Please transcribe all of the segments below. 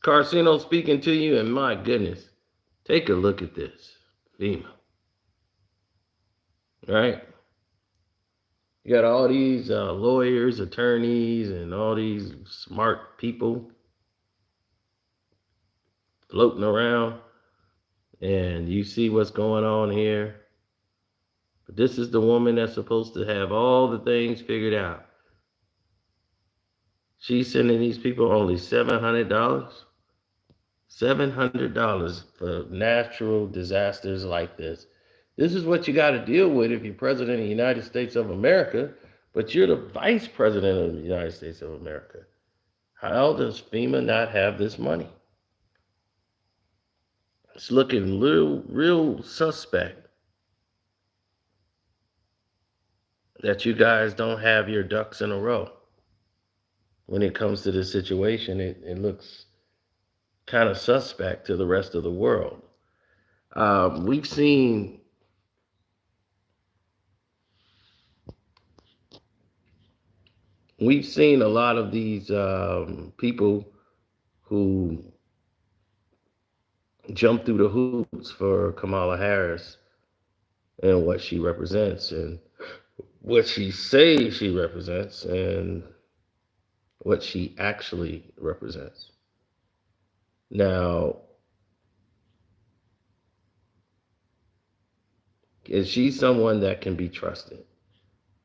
Carcino speaking to you, and my goodness, take a look at this. FEMA. Right? You got all these lawyers, attorneys, and all these smart people floating around, and you see what's going on here. But this is the woman that's supposed to have all the things figured out. She's sending these people only $700. $700 for natural disasters like this. This is what you got to deal with if you're president of the United States of America, but you're the vice president of the United States of America. How does FEMA not have this money? It's looking real suspect that you guys don't have your ducks in a row. When it comes to this situation, it looks kind of suspect to the rest of the world. We've seen a lot of these people who jump through the hoops for Kamala Harris and what she represents and what she says she represents and what she actually represents. Now, is she someone that can be trusted?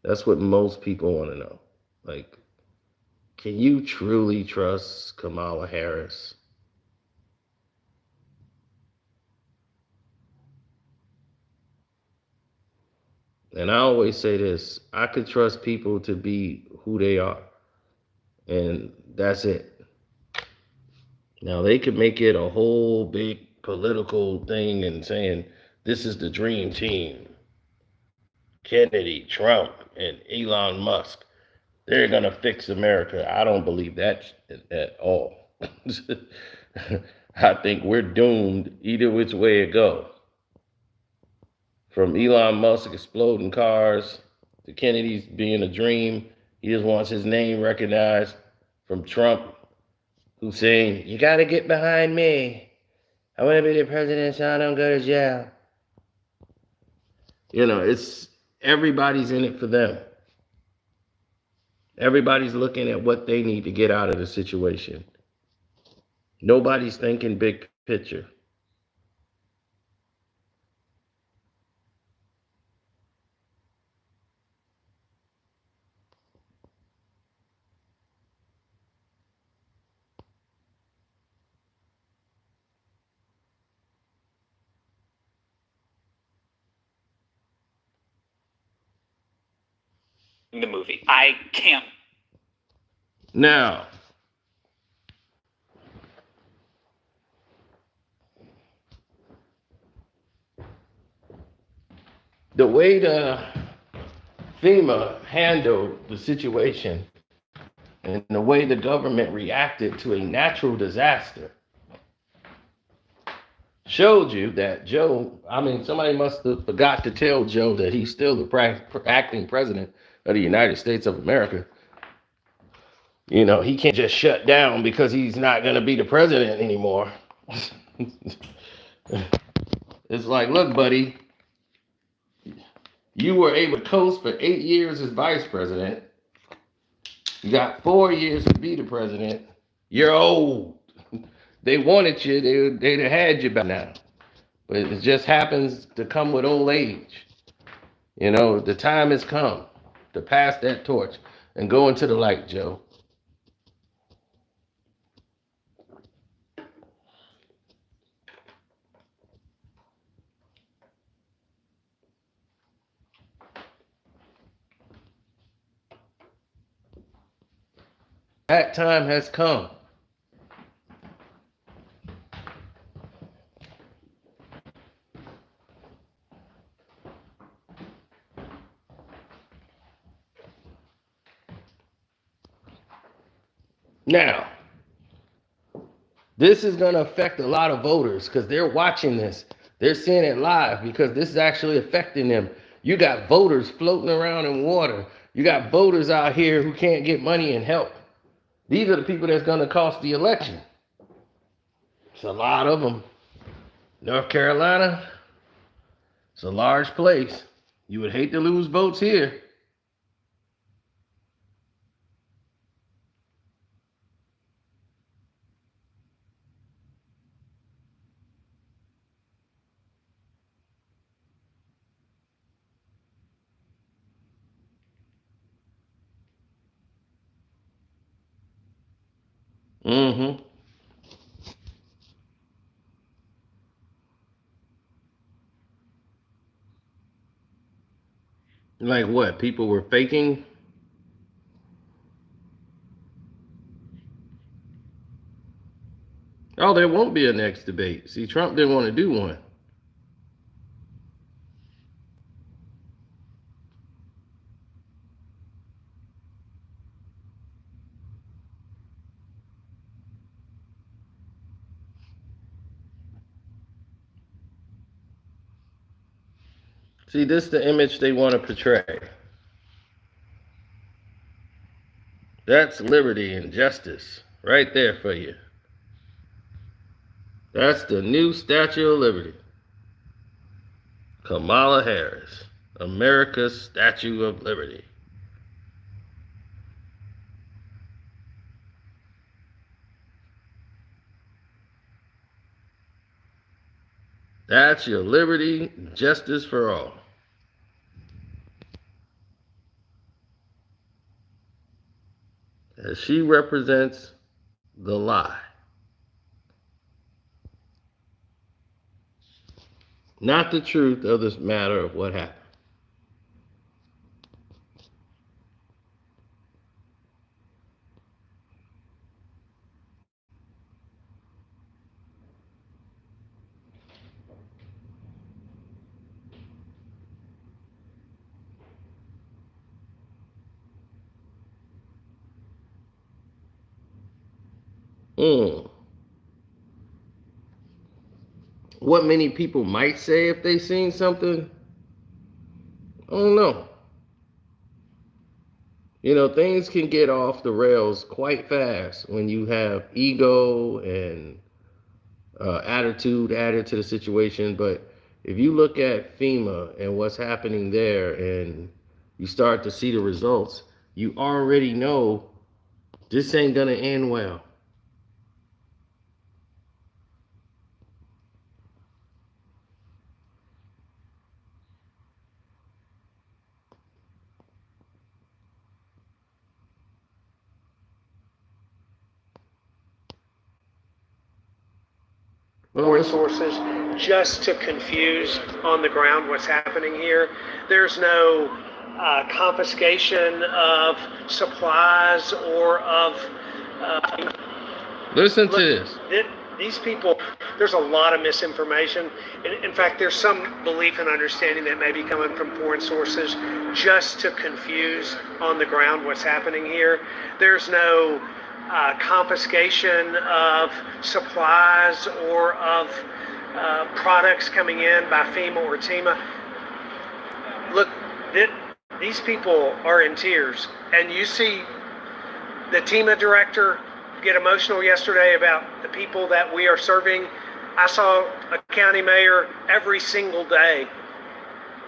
That's what most people want to know. Like, can you truly trust Kamala Harris? And I always say this, I could trust people to be who they are. And that's it. Now, they could make it a whole big political thing and saying, this is the dream team. Kennedy, Trump, and Elon Musk. They're going to fix America. I don't believe that at all. I think we're doomed either which way it goes. From Elon Musk exploding cars to Kennedy's being a dream, he just wants his name recognized. From Trump, who's saying, you got to get behind me. I want to be the president so I don't go to jail. You know, it's everybody's in it for them. Everybody's looking at what they need to get out of the situation. Nobody's thinking big picture. The movie. I can't. Now, the way the FEMA handled the situation and the way the government reacted to a natural disaster showed you that somebody must have forgot to tell Joe that he's still the acting president of the United States of America. You know, he can't just shut down because he's not going to be the president anymore. It's like, look, buddy, you were able to coast for 8 years as vice president. You got 4 years to be the president. You're old. They wanted you, they'd have had you by now. But it just happens to come with old age. You know, the time has come to pass that torch and go into the light, Joe. That time has come. Now, this is going to affect a lot of voters because they're watching this. They're seeing it live because this is actually affecting them. You got voters floating around in water. You got voters out here who can't get money and help. These are the people that's going to cost the election. It's a lot of them. North Carolina, it's a large place. You would hate to lose votes here. Mm-hmm. Like what? People were faking? Oh, there won't be a next debate. See, Trump didn't want to do one. See, this is the image they want to portray. That's liberty and justice right there for you. That's the new Statue of Liberty. Kamala Harris, America's Statue of Liberty. That's your liberty, justice for all. As she represents the lie. Not the truth of this matter of what happened. Mm. What many people might say if they seen something, I don't know. You know, things can get off the rails quite fast when you have ego and attitude added to the situation. But if you look at FEMA and what's happening there and you start to see the results, you already know this ain't going to end well. Resources just to confuse on the ground what's happening here. There's no confiscation of supplies or of. Listen to this. These people, there's a lot of misinformation. In fact, there's some belief and understanding that may be coming from foreign sources just to confuse on the ground what's happening here. There's no confiscation of supplies or of products coming in by FEMA or TEMA. Look, these people are in tears. And you see the TEMA director get emotional yesterday about the people that we are serving. I saw a county mayor every single day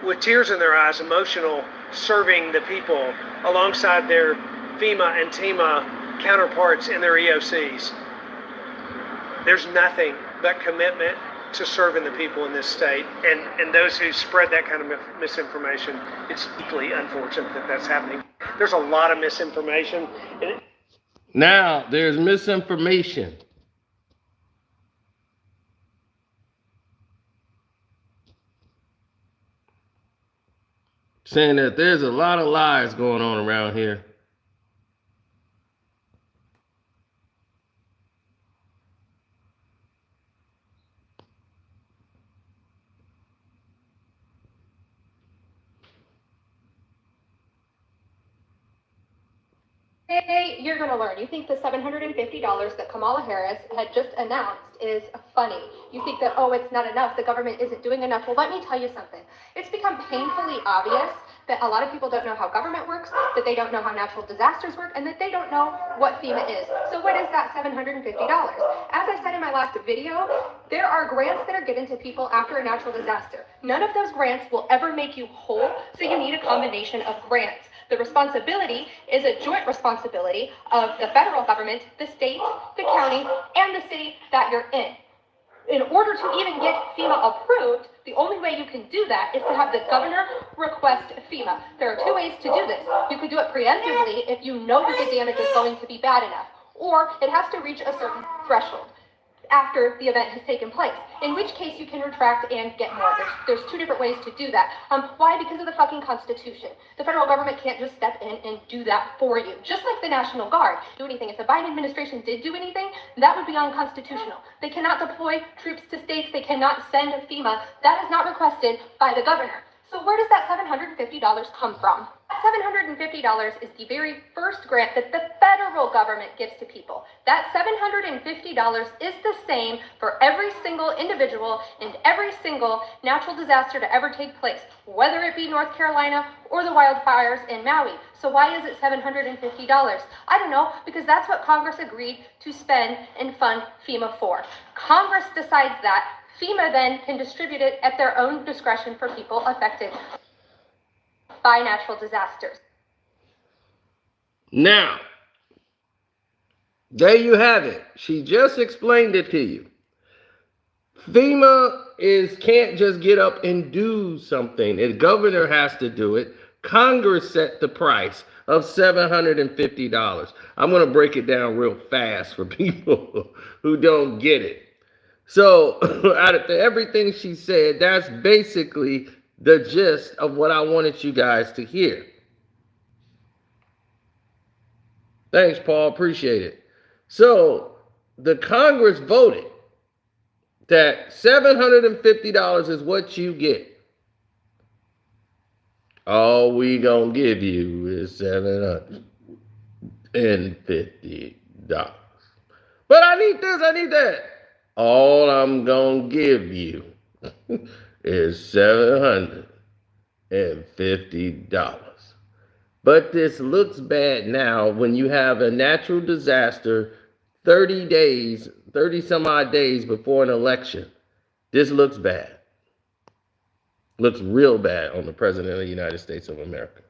with tears in their eyes, emotional, serving the people alongside their FEMA and TEMA counterparts in their EOCs. There's nothing but commitment to serving the people in this state, and those who spread that kind of misinformation, it's deeply unfortunate that that's happening. There's a lot of misinformation. Now, there's misinformation. Saying that there's a lot of lies going on around here. Hey, you're going to learn. You think the $750 that Kamala Harris had just announced is funny. You think that, oh, it's not enough. The government isn't doing enough. Well, let me tell you something. It's become painfully obvious that a lot of people don't know how government works, that they don't know how natural disasters work, and that they don't know what FEMA is. So what is that $750? As I said in my last video, there are grants that are given to people after a natural disaster. None of those grants will ever make you whole, so you need a combination of grants. The responsibility is a joint responsibility of the federal government, the state, the county, and the city that you're in. In order to even get FEMA approved, the only way you can do that is to have the governor request FEMA. There are two ways to do this. You could do it preemptively if you know that the damage is going to be bad enough, or it has to reach a certain threshold after the event has taken place, in which case you can retract and get more. There's two different ways to do that. Why? Because of the fucking Constitution. The federal government can't just step in and do that for you. Just like the National Guard do anything. If the Biden administration did do anything, that would be unconstitutional. They cannot deploy troops to states. They cannot send FEMA. That is not requested by the governor. So where does that $750 come from? $750 is the very first grant that the federal government gives to people. That $750 is the same for every single individual and every single natural disaster to ever take place, whether it be North Carolina or the wildfires in Maui. So why is it $750? I don't know, because that's what Congress agreed to spend and fund FEMA for. Congress decides that. FEMA then can distribute it at their own discretion for people affected by natural disasters. Now, there you have it. She just explained it to you. FEMA can't just get up and do something. The governor has to do it. Congress set the price of $750. I'm going to break it down real fast for people who don't get it. So out of everything she said, that's basically the gist of what I wanted you guys to hear. Thanks, Paul. Appreciate it. So the Congress voted that $750 is what you get. All we gonna give you is $750. But I need this, I need that. All I'm gonna give you is $750. But this looks bad now when you have a natural disaster 30 some odd days before an election. This looks bad. Looks real bad on the President of the United States of America.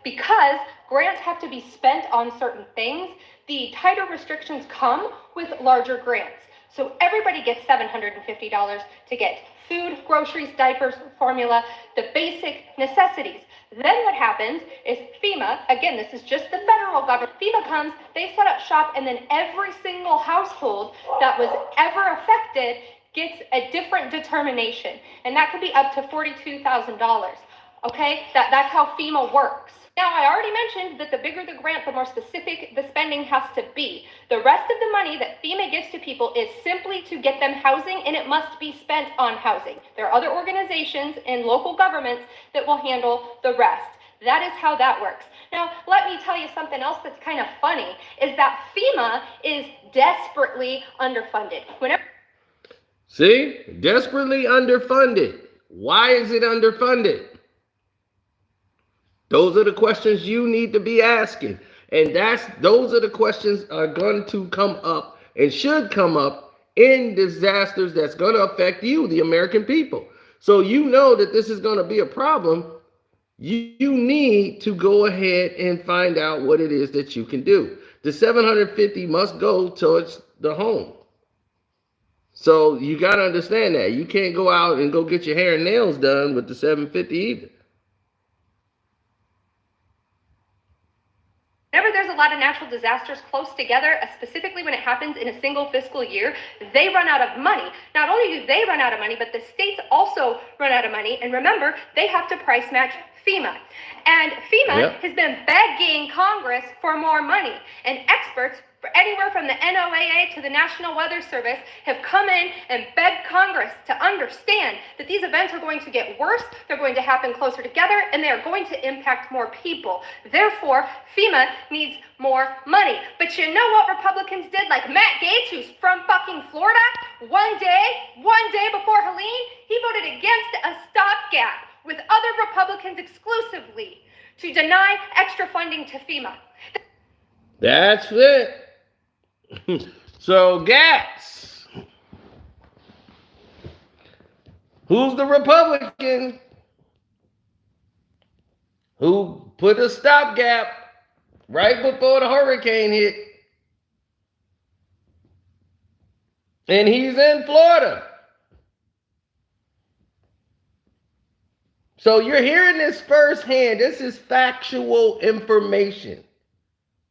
Because grants have to be spent on certain things, the tighter restrictions come with larger grants. So everybody gets $750 to get food, groceries, diapers, formula, the basic necessities. Then what happens is FEMA, again, this is just the federal government, FEMA comes, they set up shop, and then every single household that was ever affected gets a different determination. And that could be up to $42,000. Okay, that's how FEMA works. Now, I already mentioned that the bigger the grant, the more specific the spending has to be. The rest of the money that FEMA gives to people is simply to get them housing, and it must be spent on housing. There are other organizations and local governments that will handle the rest. That is how that works. Now, let me tell you something else that's kind of funny, is that FEMA is desperately underfunded. See? Desperately underfunded. Why is it underfunded? Those are the questions you need to be asking. And those are the questions are going to come up and should come up in disasters that's going to affect you, the American people. So you know that this is going to be a problem. You need to go ahead and find out what it is that you can do. The $750 must go towards the home. So you got to understand that. You can't go out and go get your hair and nails done with the $750 either. Whenever there's a lot of natural disasters close together, specifically when it happens in a single fiscal year, they run out of money. Not only do they run out of money, but the states also run out of money. And remember, they have to price match FEMA. And FEMA has been begging Congress for more money. And experts, anywhere from the NOAA to the National Weather Service, have come in and begged Congress to understand that these events are going to get worse, they're going to happen closer together, and they are going to impact more people. Therefore, FEMA needs more money. But you know what Republicans did? Like Matt Gaetz, who's from fucking Florida, one day before Helene, he voted against a stopgap with other Republicans exclusively to deny extra funding to FEMA. That's it. So, GATS, Who's the Republican who put a stopgap right before the hurricane hit? And he's in Florida. So you're hearing this firsthand. This is factual information.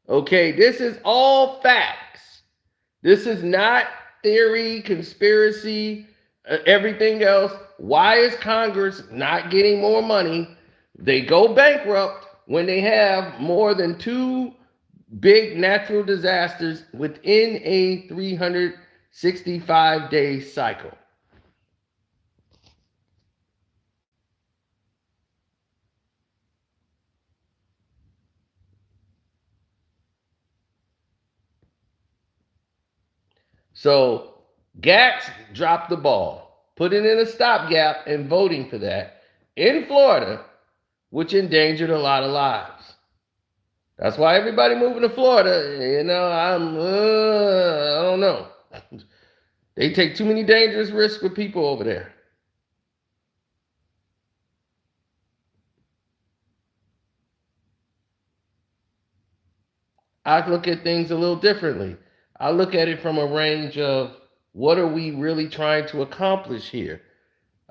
Okay, this is all facts. This is not theory, conspiracy, everything else. Why is Congress not getting more money? They go bankrupt when they have more than 2 big natural disasters within a 365-day cycle. So Gatz dropped the ball, putting in a stopgap and voting for that in Florida, which endangered a lot of lives. That's why everybody moving to Florida, I don't know. They take too many dangerous risks with people over there. I look at things a little differently. I look at it from a range of what are we really trying to accomplish here?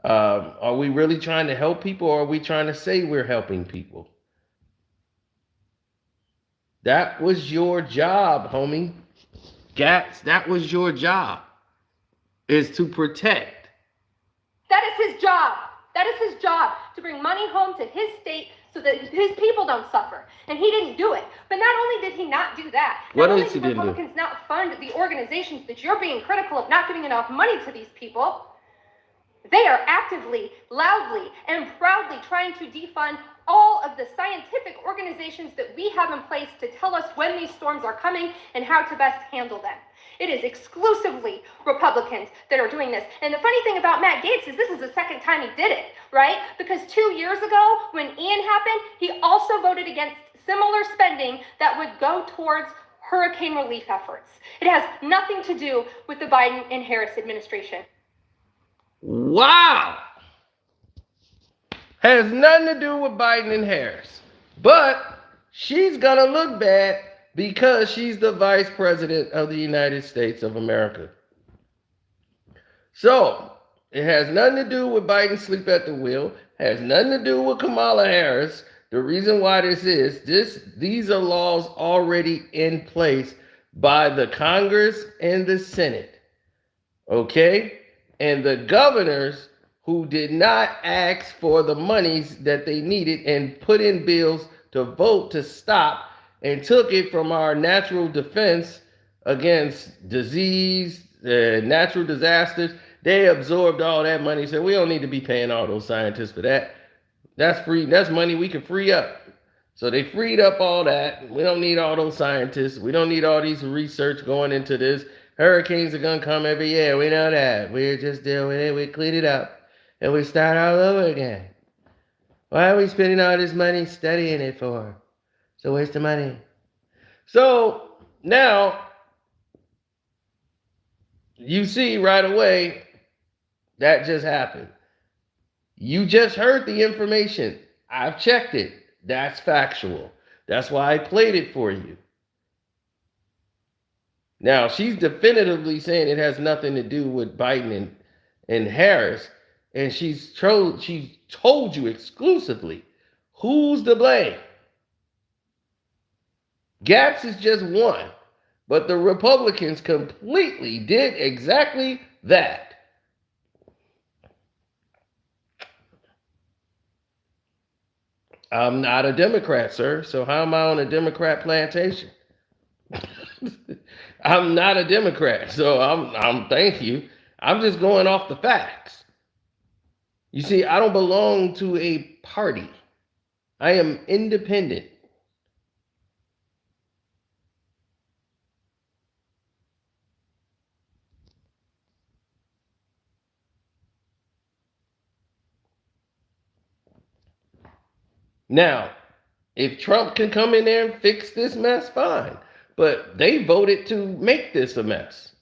Are we really trying to help people, or are we trying to say we're helping people? That was your job, homie. Gatz, that was your job, is to protect. That is his job. That is his job, to bring money home to his state so that his people don't suffer. And he didn't do it. But not only did he not do that, What not else only he did didn't do? Republicans not fund the organizations that you're being critical of not giving enough money to these people, they are actively, loudly, and proudly trying to defund all of the scientific organizations that we have in place to tell us when these storms are coming and how to best handle them. It is exclusively Republicans that are doing this. And the funny thing about Matt Gaetz is this is the second time he did it, right? Because 2 years ago, when Ian happened, he also voted against similar spending that would go towards hurricane relief efforts. It has nothing to do with the Biden and Harris administration. Wow. Has nothing to do with Biden and Harris. But she's going to look bad because she's the vice president of the United States of America. So it has nothing to do with Biden sleep at the wheel. Has nothing to do with Kamala Harris. The reason why these are laws already in place by the Congress and the Senate. Okay? And the governors who did not ask for the monies that they needed and put in bills to vote to stop and took it from our natural defense against disease, natural disasters. They absorbed all that money. Said, we don't need to be paying all those scientists for that. That's free. That's money we can free up. So they freed up all that. We don't need all those scientists. We don't need all these research going into this. Hurricanes are going to come every year. We know that. We're just dealing with it. We clean it up. And we start all over again. Why are we spending all this money studying it for? It's a waste of money. So now you see right away that just happened. You just heard the information. I've checked it. That's factual. That's why I played it for you. Now, she's definitively saying it has nothing to do with Biden and Harris. And she's told you exclusively who's to blame. Gatz is just one. But the Republicans completely did exactly that. I'm not a Democrat, sir. So how am I on a Democrat plantation? I'm not a Democrat. So I'm thank you. I'm just going off the facts. You see, I don't belong to a party. I am independent. Now, if Trump can come in there and fix this mess, fine. But they voted to make this a mess.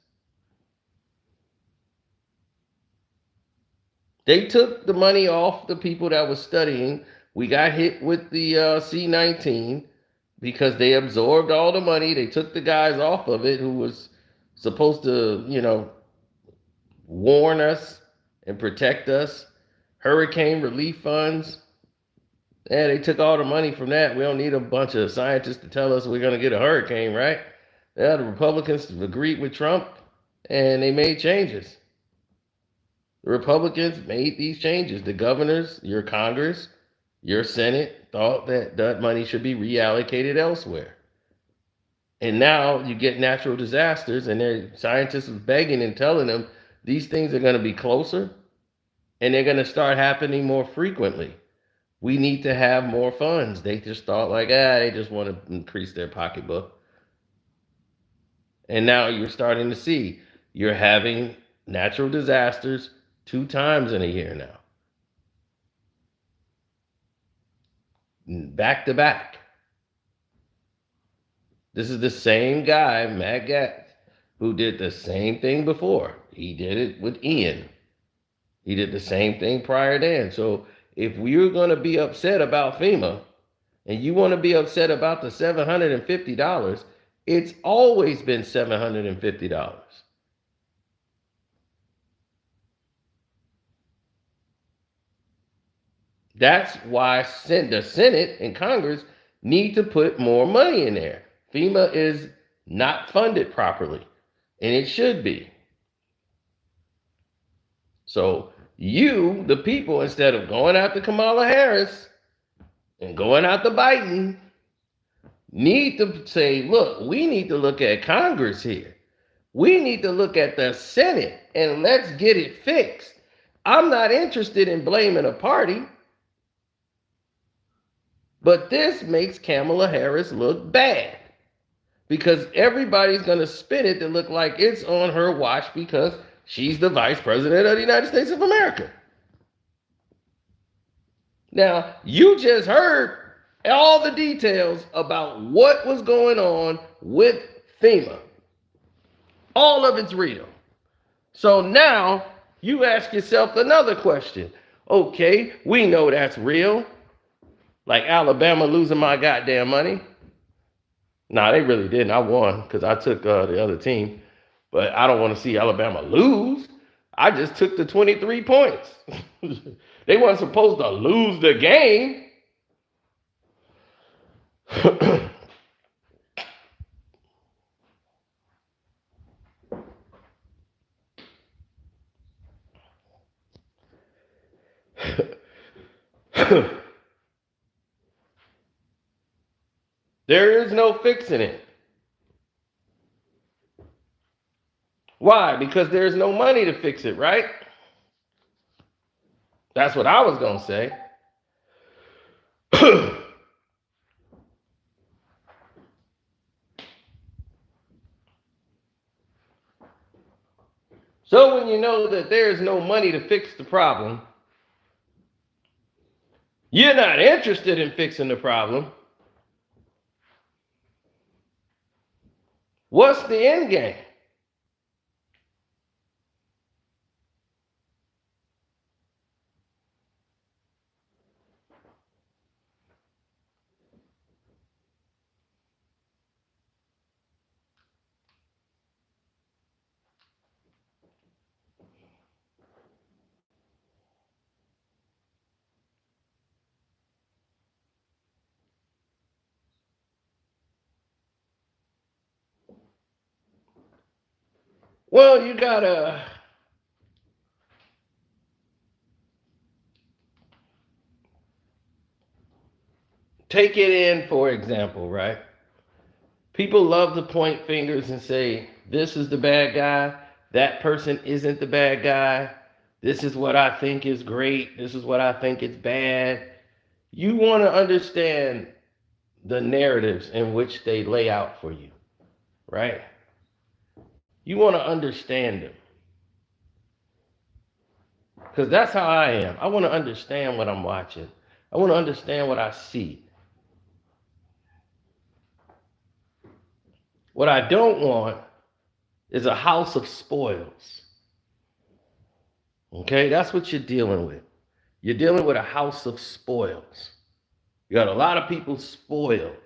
They took the money off the people that was studying. We got hit with the C-19 because they absorbed all the money. They took the guys off of it who was supposed to, warn us and protect us. Hurricane relief funds. Yeah, they took all the money from that. We don't need a bunch of scientists to tell us we're going to get a hurricane, right? Yeah, the Republicans agreed with Trump and they made changes. The Republicans made these changes. The governors, your Congress, your Senate thought that that money should be reallocated elsewhere. And now you get natural disasters, and their scientists are begging and telling them these things are going to be closer and they're going to start happening more frequently. We need to have more funds. They just thought like, they just want to increase their pocketbook. And now you're starting to see you're having natural disasters 2 times in a year now. Back to back. This is the same guy, Matt Gaetz, who did the same thing before. He did it with Ian. He did the same thing prior then. So if we're going to be upset about FEMA and you want to be upset about the $750, it's always been $750. That's why the Senate and Congress need to put more money in there. FEMA is not funded properly, and it should be. So you, the people, instead of going after Kamala Harris and going after Biden, need to say, look, we need to look at Congress here. We need to look at the Senate and let's get it fixed. I'm not interested in blaming a party, but this makes Kamala Harris look bad because everybody's going to spin it to look like it's on her watch because she's the vice president of the United States of America. Now, you just heard all the details about what was going on with FEMA. All of it's real. So now you ask yourself another question. Okay, we know that's real. Like Alabama losing my goddamn money. Nah, they really didn't. I won because I took the other team. But I don't want to see Alabama lose. I just took the 23 points. They weren't supposed to lose the game. There is no fixing it. Why? Because there's no money to fix it, right? That's what I was going to say. So when you know that there's no money to fix the problem, you're not interested in fixing the problem. What's the end game? Well, you gotta take it in, for example, right? People love to point fingers and say, this is the bad guy, that person isn't the bad guy, this is what I think is great, this is what I think is bad. You want to understand the narratives in which they lay out for you, right? You want to understand them. Because that's how I am. I want to understand what I'm watching. I want to understand what I see. What I don't want is a house of spoils. Okay, that's what you're dealing with. You're dealing with a house of spoils. You got a lot of people spoiled.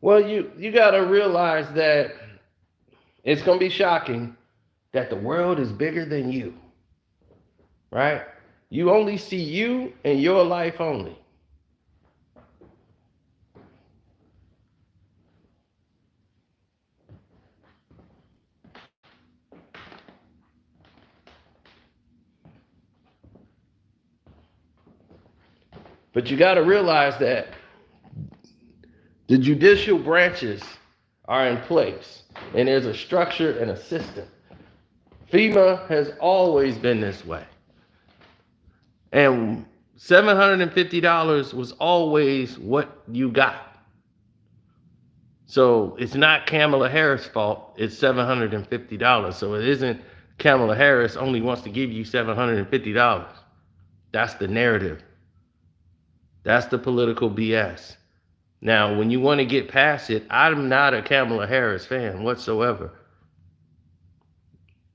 Well, you got to realize that it's going to be shocking that the world is bigger than you, right? You only see you and your life only. But you got to realize that the judicial branches are in place and there's a structure and a system. FEMA has always been this way. And $750 was always what you got. So it's not Kamala Harris' fault, it's $750. So it isn't Kamala Harris only wants to give you $750. That's the narrative. That's the political BS. Now, when you want to get past it, I'm not a Kamala Harris fan whatsoever.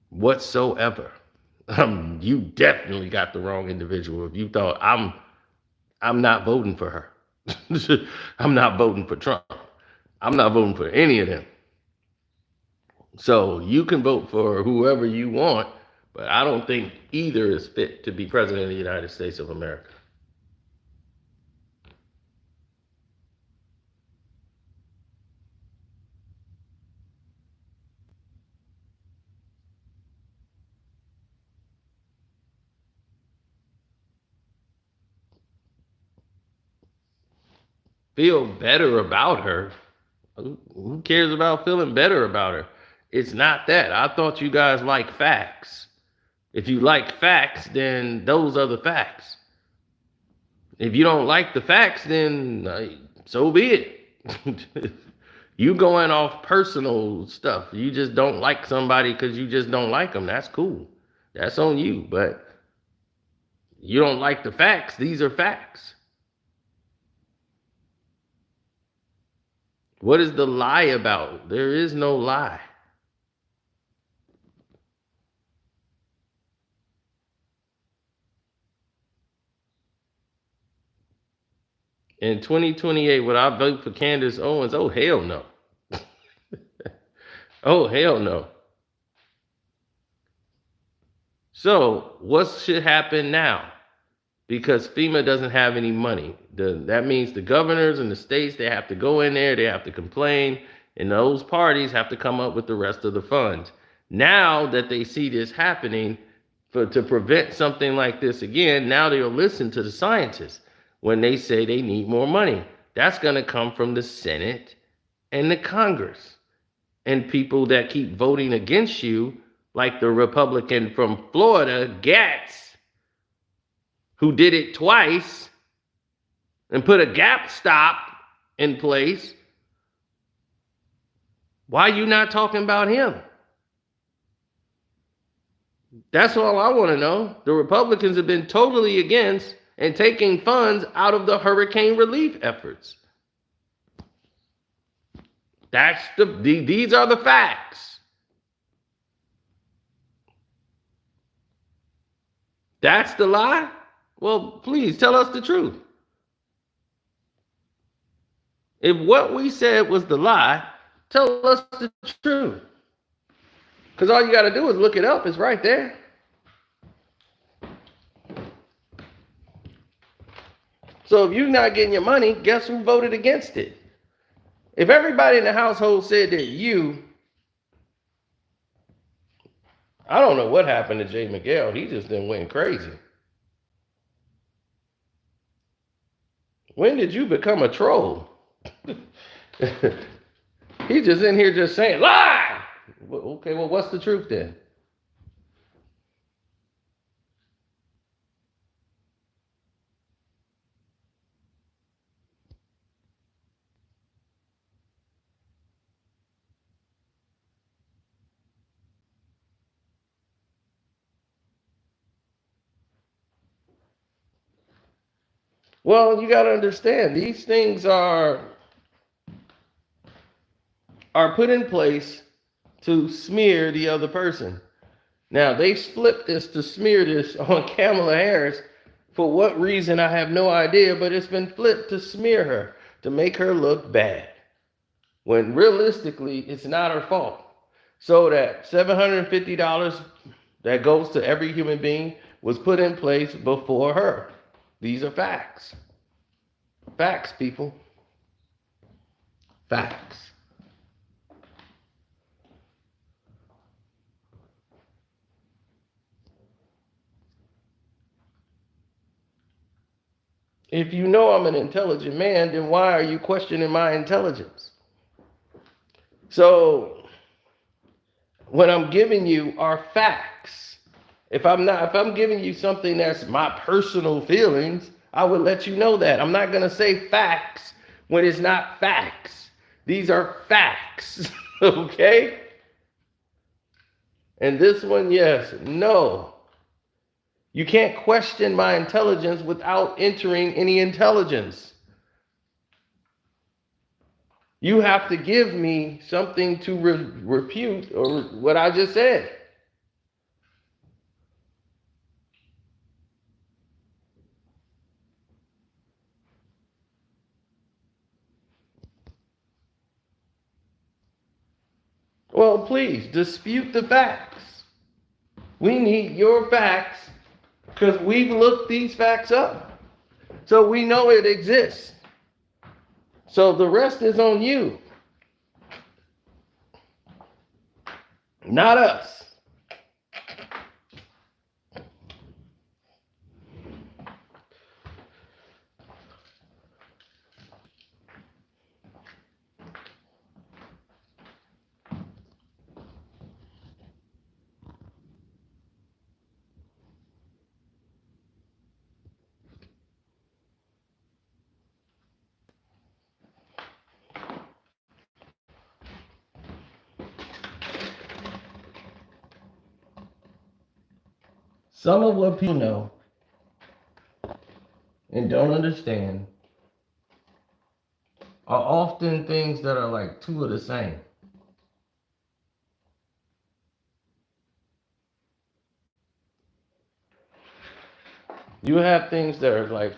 Whatsoever. You definitely got the wrong individual if you thought I'm not voting for her. I'm not voting for Trump. I'm not voting for any of them. So you can vote for whoever you want, but I don't think either is fit to be president of the United States of America. Feel better about her. Who cares about feeling better about her? It's not that. I thought you guys like facts. If you like facts, then those are the facts. If you don't like the facts, then so be it. You going off personal stuff. You just don't like somebody because you just don't like them. That's cool. That's on you. But you don't like the facts. These are facts. What is the lie about? There is no lie. In 2028, would I vote for Candace Owens? Oh, hell no. Oh, hell no. So, what should happen now? Because FEMA doesn't have any money. That means the governors and the states, they have to go in there, they have to complain, and those parties have to come up with the rest of the funds. Now that they see this happening, to prevent something like this again, now they'll listen to the scientists when they say they need more money. That's going to come from the Senate and the Congress. And people that keep voting against you, like the Republican from Florida, Gatz, who did it twice and put a gap stop in place. Why are you not talking about him? That's all I want to know. The Republicans have been totally against and taking funds out of the hurricane relief efforts. These are the facts. That's the lie? Well, please tell us the truth. If what we said was the lie, tell us the truth. Because all you got to do is look it up. It's right there. So if you're not getting your money, guess who voted against it? If everybody in the household said that I don't know what happened to Jay Miguel. He just then went crazy. When did you become a troll? He's just in here just saying, lie! Okay, well, what's the truth then? Well, you got to understand, these things are put in place to smear the other person. Now, they flipped this to smear this on Kamala Harris. For what reason, I have no idea, but it's been flipped to smear her, to make her look bad. When realistically, it's not her fault. So that $750 that goes to every human being was put in place before her. These are facts. Facts, people. Facts. If you know I'm an intelligent man, then why are you questioning my intelligence? So, what I'm giving you are facts. If I'm giving you something that's my personal feelings, I would let you know that. I'm not going to say facts when it's not facts. These are facts, okay? And this one, yes, no. You can't question my intelligence without entering any intelligence. You have to give me something to refute or what I just said. Well, please dispute the facts. We need your facts because we've looked these facts up. So we know it exists. So the rest is on you, not us. Some of what people know and don't understand are often things that are like two of the same. You have things that are like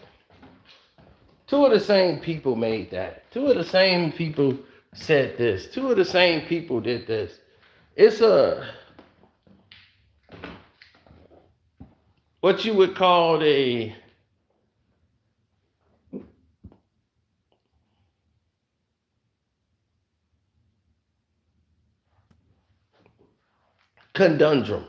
two of the same people made that. Two of the same people said this. Two of the same people did this. It's what you would call a conundrum.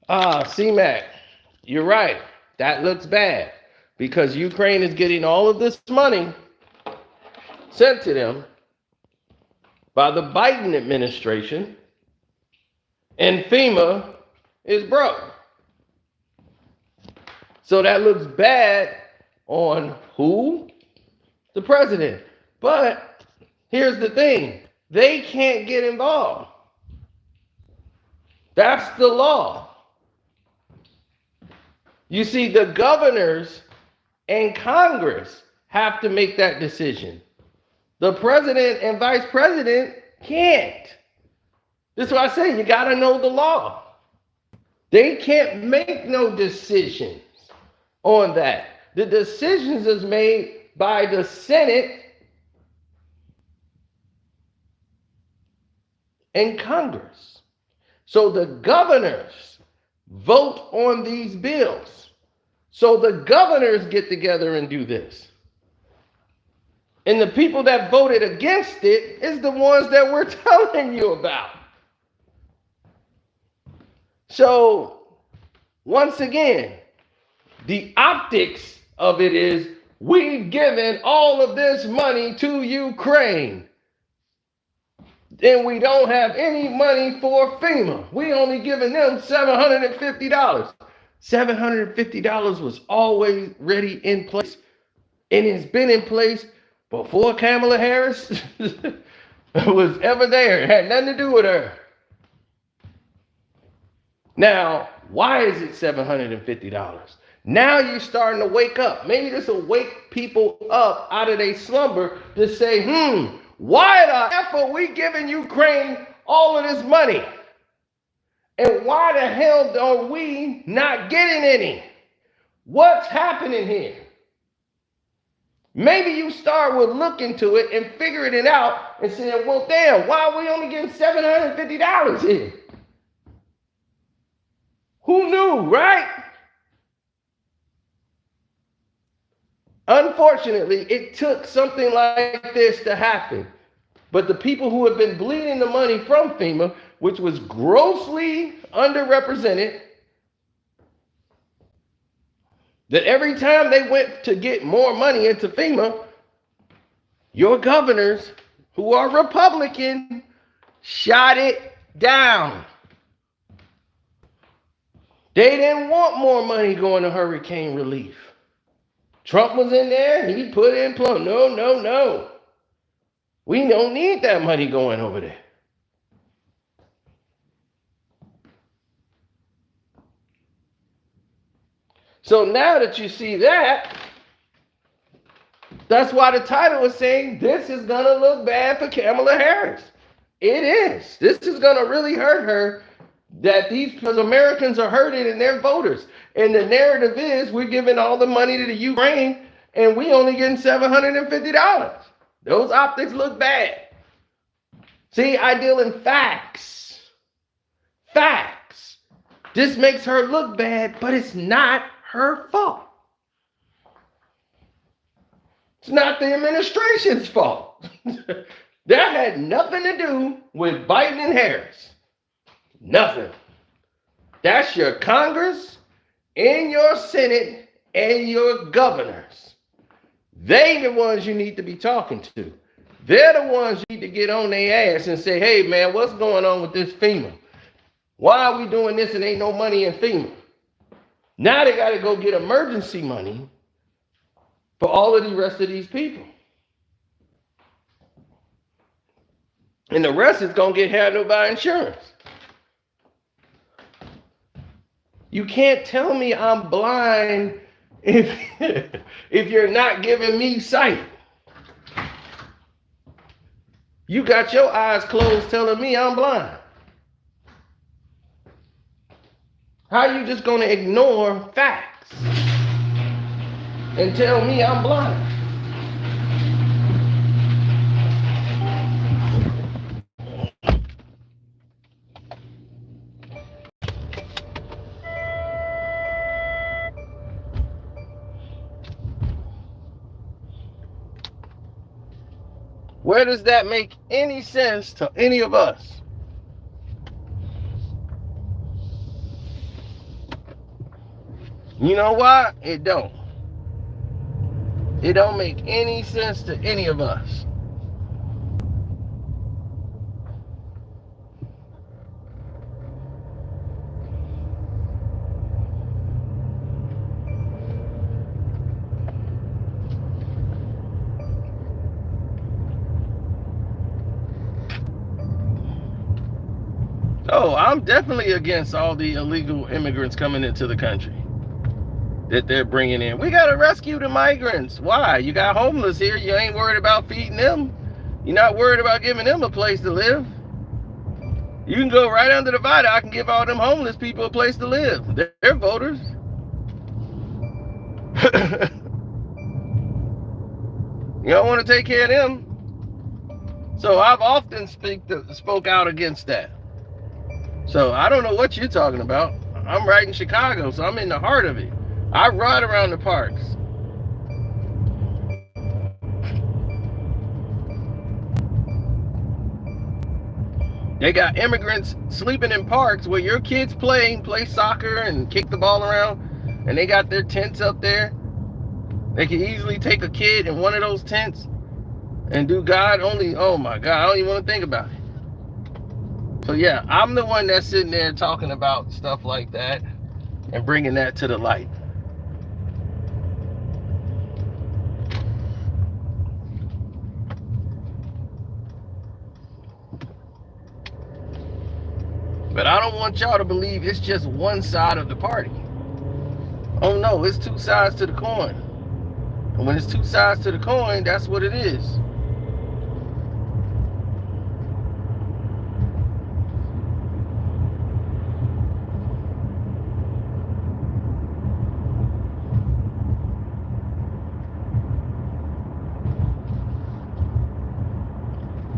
CMAC, you're right. That looks bad because Ukraine is getting all of this money sent to them by the Biden administration, and FEMA is broke. So that looks bad on who? The president. But here's the thing. They can't get involved. That's the law. You see, the governors and Congress have to make that decision. The president and vice president can't. This is why I say you got to know the law. They can't make no decisions on that. The decisions is made by the Senate and Congress. So the governors vote on these bills. So the governors get together and do this. And the people that voted against it is the ones that we're telling you about. So, once again, the optics of it is we've given all of this money to Ukraine. And we don't have any money for FEMA. We only giving them $750. $750 was always ready in place, and it's been in place before Kamala Harris was ever there. It had nothing to do with her. Now, why is it $750? Now you're starting to wake up. Maybe this will wake people up out of their slumber to say, why the F are we giving Ukraine all of this money? And why the hell are we not getting any? What's happening here? Maybe you start with looking to it and figuring it out and saying, well, damn, why are we only getting $750 here? Who knew, right? Unfortunately, it took something like this to happen. But the people who have been bleeding the money from FEMA, which was grossly underrepresented, that every time they went to get more money into FEMA, your governors, who are Republican, shot it down. They didn't want more money going to hurricane relief. Trump was in there, he put in plum. No. We don't need that money going over there. So now that you see that, that's why the title is saying this is going to look bad for Kamala Harris. It is. This is going to really hurt her, that because Americans are hurting and they're voters. And the narrative is we're giving all the money to the Ukraine and we only getting $750. Those optics look bad. See, I deal in facts. Facts. This makes her look bad, but it's not her fault. It's not the administration's fault. That had nothing to do with Biden and Harris. Nothing. That's your Congress and your Senate and your governors. They the ones you need to be talking to. They're the ones you need to get on their ass and say, hey man, what's going on with this FEMA? Why are we doing this and ain't no money in FEMA? Now they got to go get emergency money for all of the rest of these people. And the rest is going to get handled by insurance. You can't tell me I'm blind if you're not giving me sight. You got your eyes closed telling me I'm blind. How are you just going to ignore facts and tell me I'm blind? Where does that make any sense to any of us? You know why? It don't. It don't make any sense to any of us. Oh, I'm definitely against all the illegal immigrants coming into the country that they're bringing in. We got to rescue the migrants. Why? You got homeless here. You ain't worried about feeding them. You're not worried about giving them a place to live. You can go right under the viaduct and give all them homeless people a place to live. They're voters. You don't want to take care of them. So I've often spoke out against that. So I don't know what you're talking about. I'm right in Chicago, so I'm in the heart of it. I ride around the parks. They got immigrants sleeping in parks where your kids play soccer and kick the ball around, and they got their tents up there. They can easily take a kid in one of those tents and do God only. Oh my God, I don't even want to think about it. So yeah, I'm the one that's sitting there talking about stuff like that. and bringing that to the light. But I don't want y'all to believe it's just one side of the party. Oh no, it's two sides to the coin. And when it's two sides to the coin, that's what it is.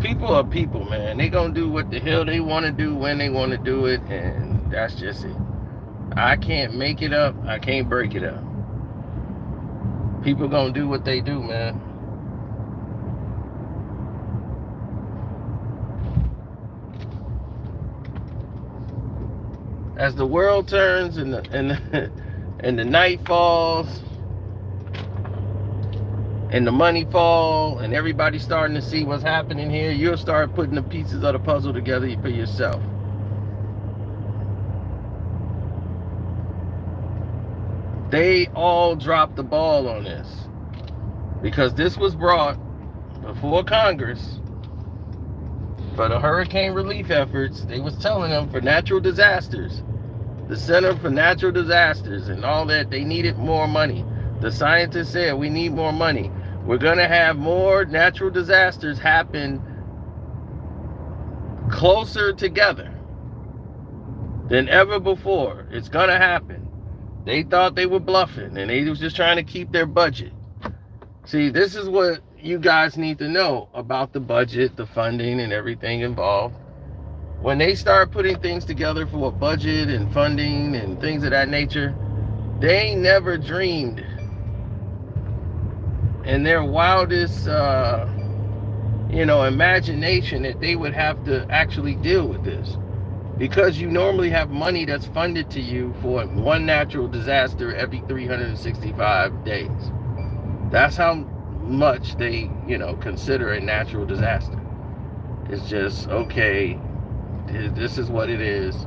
People are people, man. They gonna do what the hell they want to do when they want to do it, and that's just it. I can't make it up. I can't break it up. People gonna do what they do, man. As the world turns and the night falls and the money fall and everybody's starting to see what's happening here, you'll start putting the pieces of the puzzle together for yourself. They all dropped the ball on this because this was brought before Congress for the hurricane relief efforts. They was telling them for natural disasters, the Center for Natural Disasters and all that, they needed more money. The scientists said we need more money. We're gonna have more natural disasters happen closer together than ever before. It's gonna happen. They thought they were bluffing and they was just trying to keep their budget. See, this is what you guys need to know about the budget, the funding, and everything involved. When they start putting things together for a budget and funding and things of that nature, they never dreamed in their wildest, imagination that they would have to actually deal with this. Because you normally have money that's funded to you for one natural disaster every 365 days. That's how much they, consider a natural disaster. It's just, okay, this is what it is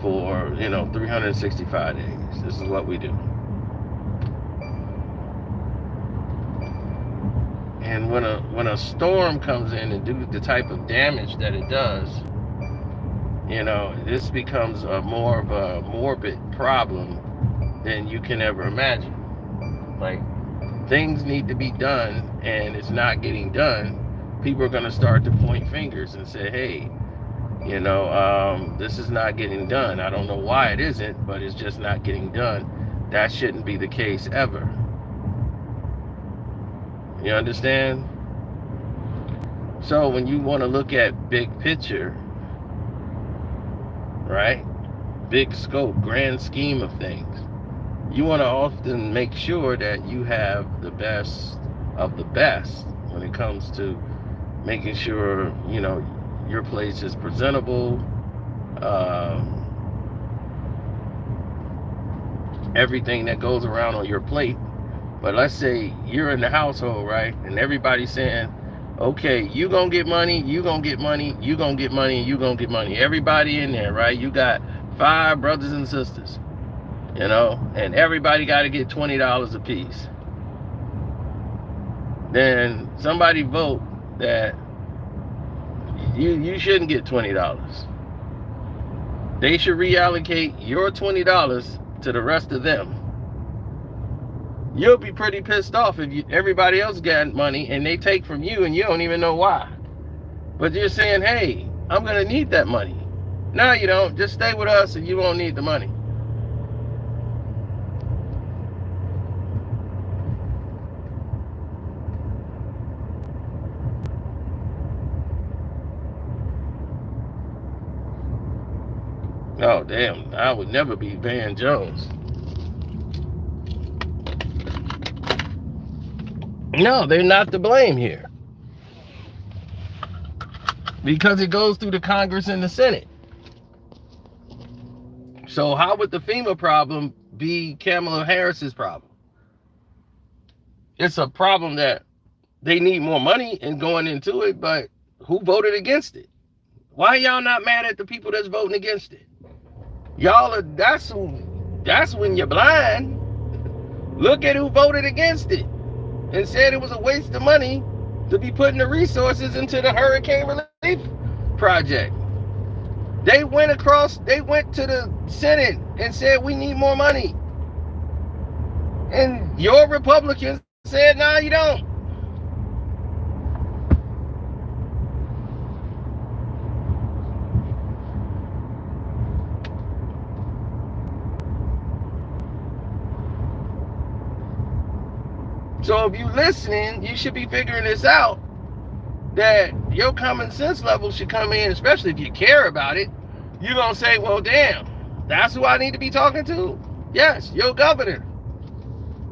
for, 365 days. This is what we do. And when a storm comes in and do the type of damage that it does, this becomes more of a morbid problem than you can ever imagine. Like, things need to be done and it's not getting done. People are going to start to point fingers and say, hey, this is not getting done. I don't know why it isn't, but it's just not getting done. That shouldn't be the case ever. You understand? So when you want to look at big picture, right? Big scope, grand scheme of things. You want to often make sure that you have the best of the best when it comes to making sure, your place is presentable. Everything that goes around on your plate. But let's say you're in the household, right? And everybody's saying, okay, you gonna get money, you gonna get money, you gonna get money, you gonna get money. Everybody in there, right? You got 5 brothers and sisters, and everybody got to get $20 a piece. Then somebody vote that you shouldn't get $20. They should reallocate your $20 to the rest of them. You'll be pretty pissed off if everybody else got money and they take from you and you don't even know why. But you're saying, hey, I'm going to need that money. No, you don't. Just stay with us and you won't need the money. Oh, damn. I would never be Van Jones. No, they're not to blame here. Because it goes through the Congress and the Senate. So how would the FEMA problem be Kamala Harris's problem? It's a problem that they need more money and going into it, but who voted against it? Why y'all not mad at the people that's voting against it? Y'all are, that's who That's when you're blind. Look at who voted against it and said it was a waste of money to be putting the resources into the hurricane relief project. They went to the Senate and said we need more money. And your Republicans said, no, you don't. So if you're listening, you should be figuring this out, that your common sense level should come in, especially if you care about it. You're going to say, well, damn, that's who I need to be talking to? Yes, your governor.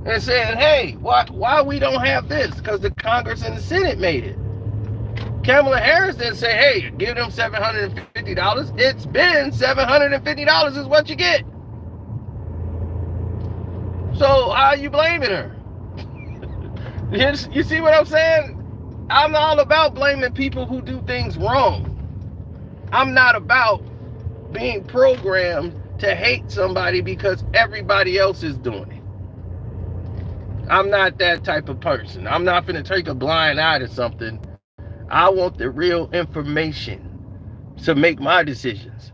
And saying, hey, why we don't have this? Because the Congress and the Senate made it. Kamala Harris didn't say, hey, give them $750. It's been $750 is what you get. So how are you blaming her? You see what I'm saying? I'm all about blaming people who do things wrong. I'm not about being programmed to hate somebody because everybody else is doing it. I'm not that type of person. I'm not going to take a blind eye to something. I want the real information to make my decisions.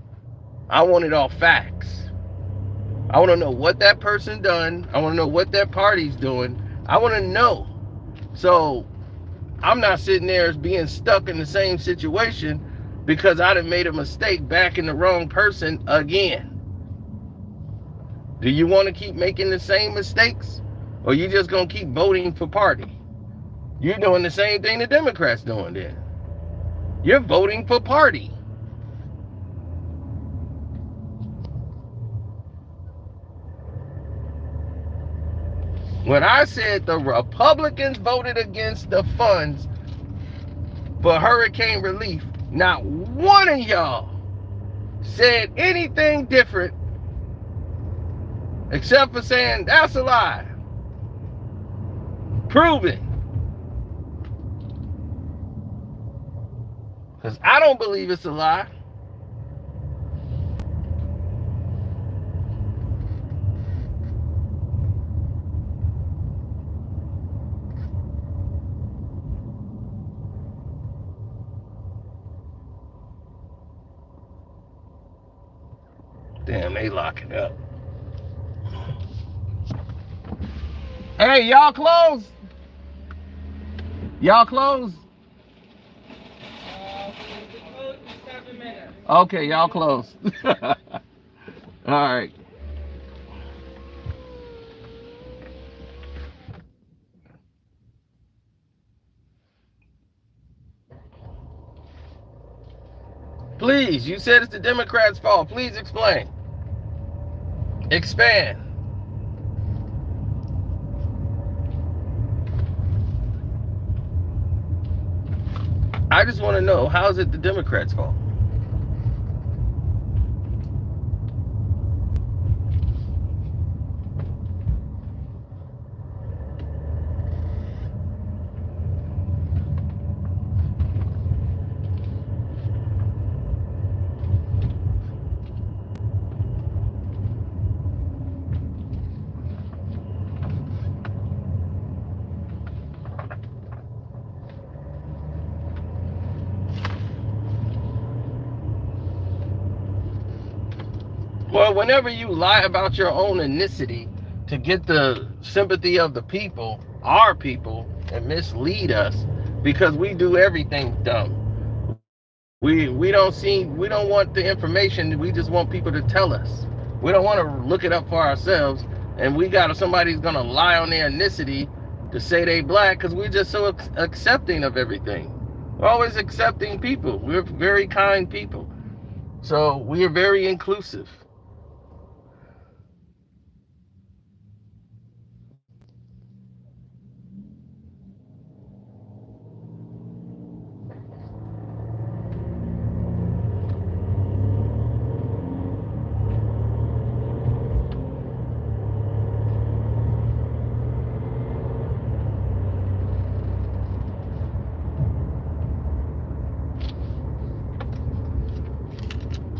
I want it all facts. I want to know what that person done. I want to know what that party's doing. I want to know. So I'm not sitting there as being stuck in the same situation because I done made a mistake backing the wrong person again. Do you want to keep making the same mistakes? Or you just going to keep voting for party? You're doing the same thing the Democrats doing then. You're voting for party. When I said the Republicans voted against the funds for hurricane relief, not one of y'all said anything different except for saying that's a lie. Prove it. Because I don't believe it's a lie. Damn, they locking up. Hey, y'all closed? Y'all closed? Okay, y'all closed. All right. Please, you said it's the Democrats' fault. Please explain. Expand. I just want to know, how is it the Democrats' fault? Well, whenever you lie about your own ethnicity to get the sympathy of the people, our people, and mislead us, because we do everything dumb. We don't want the information. We just want people to tell us. We don't want to look it up for ourselves. And somebody's gonna lie on their ethnicity to say they black because we're just so accepting of everything. We're always accepting people. We're very kind people. So we are very inclusive.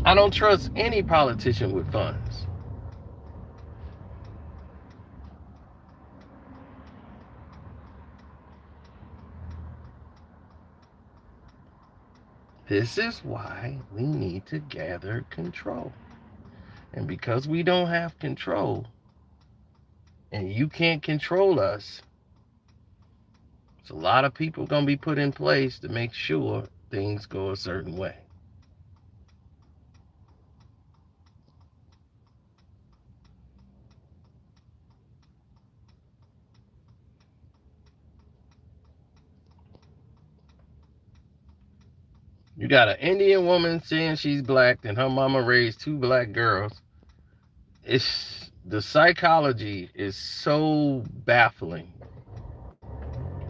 I don't trust any politician with funds. This is why we need to gather control. And because we don't have control, and you can't control us, there's a lot of people going to be put in place to make sure things go a certain way. You got an Indian woman saying she's black and her mama raised 2 black girls. The psychology is so baffling.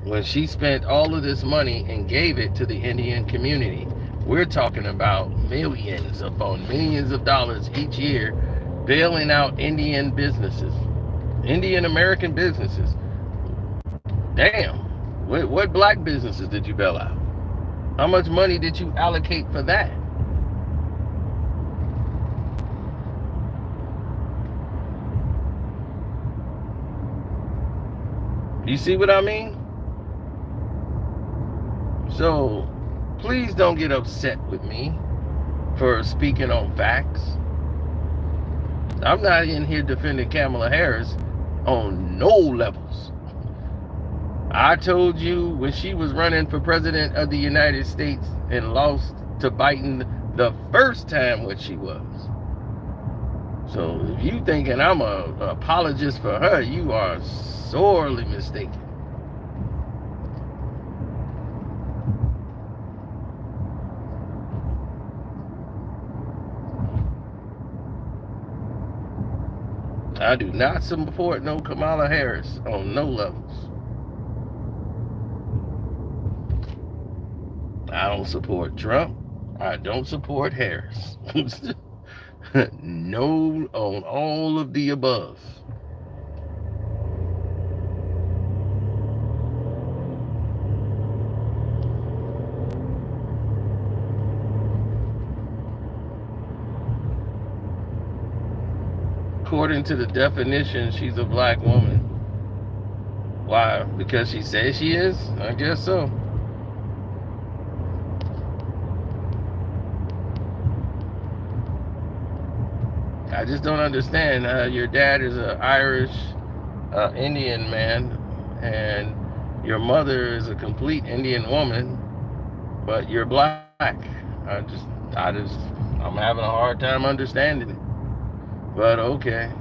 When she spent all of this money and gave it to the Indian community, we're talking about millions upon millions of dollars each year bailing out Indian businesses, Indian American businesses. Damn, what black businesses did you bail out? How much money did you allocate for that? You see what I mean? So please don't get upset with me for speaking on facts. I'm not in here defending Kamala Harris on no levels. I told you when she was running for president of the United States and lost to Biden the first time what she was. So if you thinking I'm an apologist for her, you are sorely mistaken. I do not support no Kamala Harris on no levels. I don't support Trump. I don't support Harris. No on all of the above. According to the definition, she's a black woman. Why? Because she says she is? I guess so. I just don't understand. Your dad is an Irish Indian man, and your mother is a complete Indian woman, but you're black. I'm having a hard time understanding it. But okay.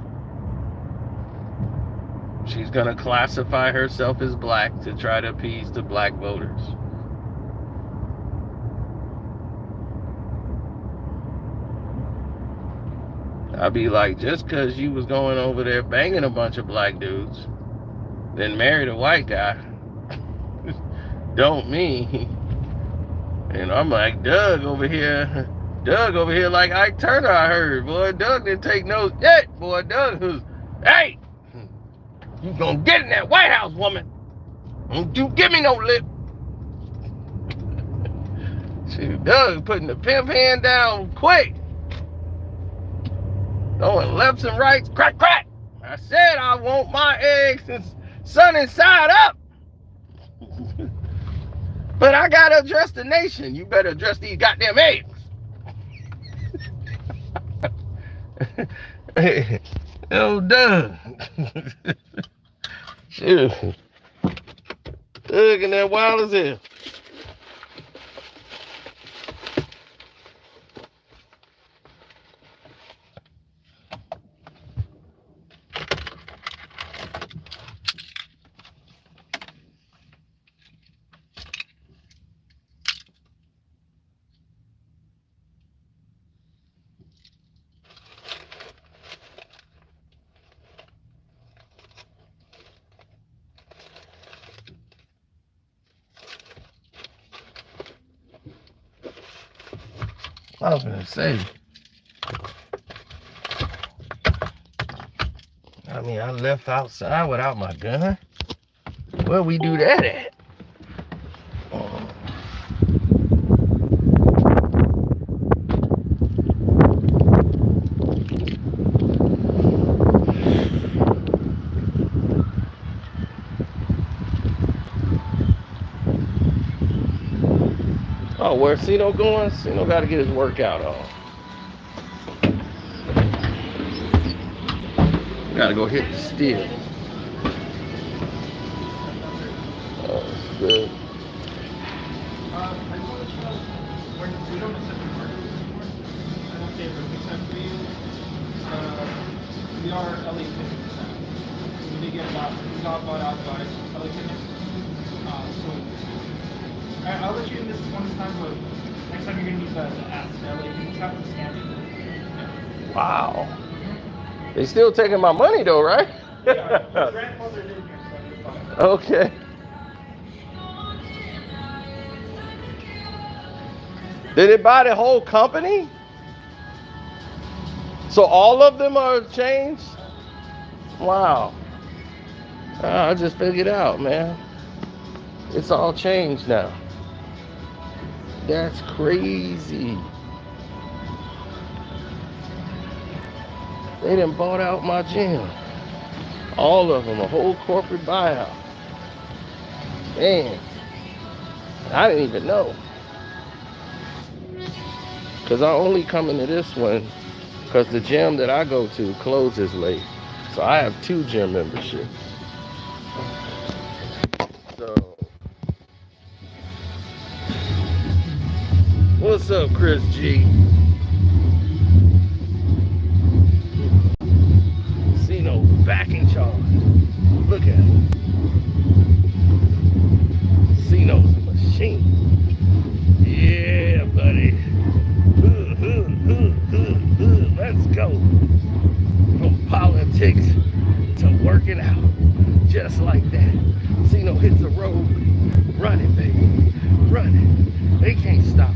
She's gonna classify herself as black to try to appease the black voters. I'd be like, just because you was going over there banging a bunch of black dudes, then married a white guy, don't mean. And I'm like, Doug over here like Ike Turner, I heard. Boy, Doug didn't take no shit. Boy, Doug was, hey, you gonna get in that White House, woman. Don't you give me no lip. Shoot, Doug putting the pimp hand down quick. Going lefts and rights, crack, crack. I said I want my eggs sunny side up. But I gotta address the nation. You better address these goddamn eggs. Hey, oh, Doug. Shoot. Doug in that wild as hell. I was gonna say, I left outside without my gun. Where we do that at? Oh, where Sino going? Sino got to get his workout on. Got to go hit the steel. Oh, that's good. I just want to let you know, we don't accept your market anymore. I don't care if it's accept for you. We are LA Fitness now. We did get we got bought out by LA Fitness. So I'll let you in this one time, but next time you're going to need the app, the LA Fitness app to scan it. Wow. They still taking my money though, right? Yeah, your grandfather's in here, so you're fine. Okay. Did it buy the whole company? So all of them are changed? Wow. I just figured out, man. It's all changed now. That's crazy. They done bought out my gym. All of them, a whole corporate buyout. Man, I didn't even know. Because I only come into this one because the gym that I go to closes late. So I have 2 gym memberships. So, what's up, Chris G? Cino back in charge. Look at him. Cino's a machine. Yeah, buddy. Let's go. From politics to working out. Just like that. Cino hits the road. Running, baby. Running. They can't stop.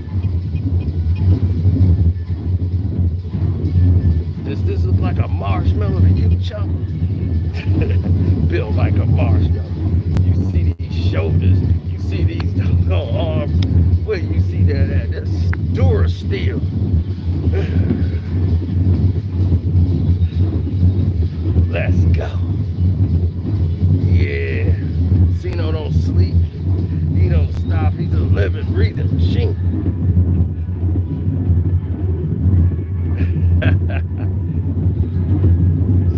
Does this look like a marshmallow to you, chump? Built like a marshmallow. You see these shoulders. You see these doggone arms. Where you see that at? That's Durasteel. Let's go. Yeah. Cino don't sleep. He don't stop. He's a living, breathing machine.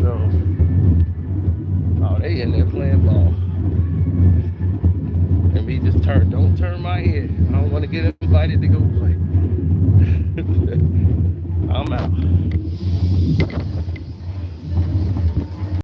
So, oh, they in there playing ball. And me just don't turn my head. I don't want to get invited to go play. I'm out.